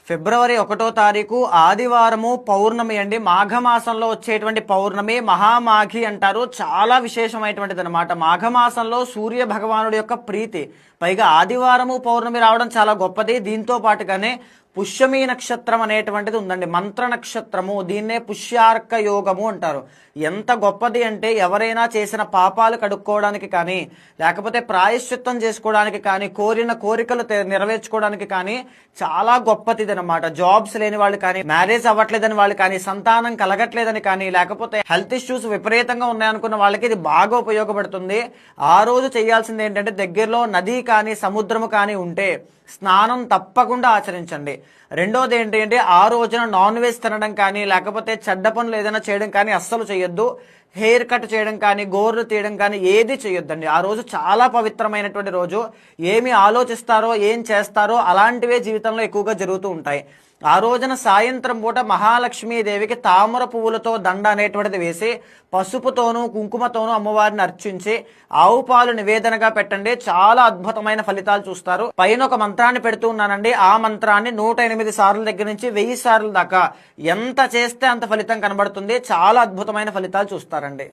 ఫిబ్రవరి 1వ తారీఖు ఆదివారము పౌర్ణమి అండి. మాఘమాసంలో వచ్చేటువంటి పౌర్ణమి మహామాఘి అంటారు. చాలా విశేషమైనటువంటిది అనమాట. మాఘమాసంలో సూర్య భగవానుడి యొక్క ప్రీతి, పైగా ఆదివారము పౌర్ణమి రావడం చాలా గొప్పది. దీంతో పాటుగానే పుష్యమి నక్షత్రం అనేటువంటిది ఉందండి, మంత్ర నక్షత్రము. దీన్నే పుష్యార్క యోగము అంటారు. ఎంత గొప్పది అంటే ఎవరైనా చేసిన పాపాలు కడుక్కోవడానికి కానీ, లేకపోతే ప్రాయశ్చిత్తం చేసుకోవడానికి కానీ, కోరిన కోరికలు నెరవేర్చుకోవడానికి కానీ చాలా గొప్పది అనమాట. జాబ్స్ లేని వాళ్ళు కానీ, మ్యారేజ్ అవ్వట్లేదని వాళ్ళు కానీ, సంతానం కలగట్లేదని కానీ, లేకపోతే హెల్త్ ఇష్యూస్ విపరీతంగా ఉన్నాయనుకున్న వాళ్ళకి ఇది బాగా ఉపయోగపడుతుంది. ఆ రోజు చేయాల్సింది ఏంటంటే, దగ్గరలో నది కానీ సముద్రము కానీ ఉంటే స్నానం తప్పకుండా ఆచరించండి. రెండోది ఏంటి అంటే, ఆ రోజున నాన్ వెజ్ తినడం కానీ, లేకపోతే చెడ్డ పనులు ఏదైనా చేయడం కానీ అస్సలు చేయొద్దు. హెయిర్ కట్ చేయడం కానీ, గోర్లు తీయడం కానీ ఏది చేయొద్దండి. ఆ రోజు చాలా పవిత్రమైనటువంటి రోజు. ఏమి ఆలోచిస్తారో, ఏం చేస్తారో అలాంటివే జీవితంలో ఎక్కువగా జరుగుతూ ఉంటాయి. ఆ రోజున సాయంత్రం పూట మహాలక్ష్మీదేవికి తామర పువ్వులతో దండ అనేటువంటిది వేసి, పసుపుతోనూ కుంకుమతోనూ అమ్మవారిని అర్చించి ఆవు పాలు నివేదనగా పెట్టండి. చాలా అద్భుతమైన ఫలితాలు చూస్తారు. పైన ఒక మంత్రాన్ని పెడుతూ ఉన్నానండి. ఆ మంత్రాన్ని 108 సార్ల దగ్గర నుంచి 1000 సార్లు దాకా ఎంత చేస్తే అంత ఫలితం కనబడుతుంది. చాలా అద్భుతమైన ఫలితాలు చూస్తారండి.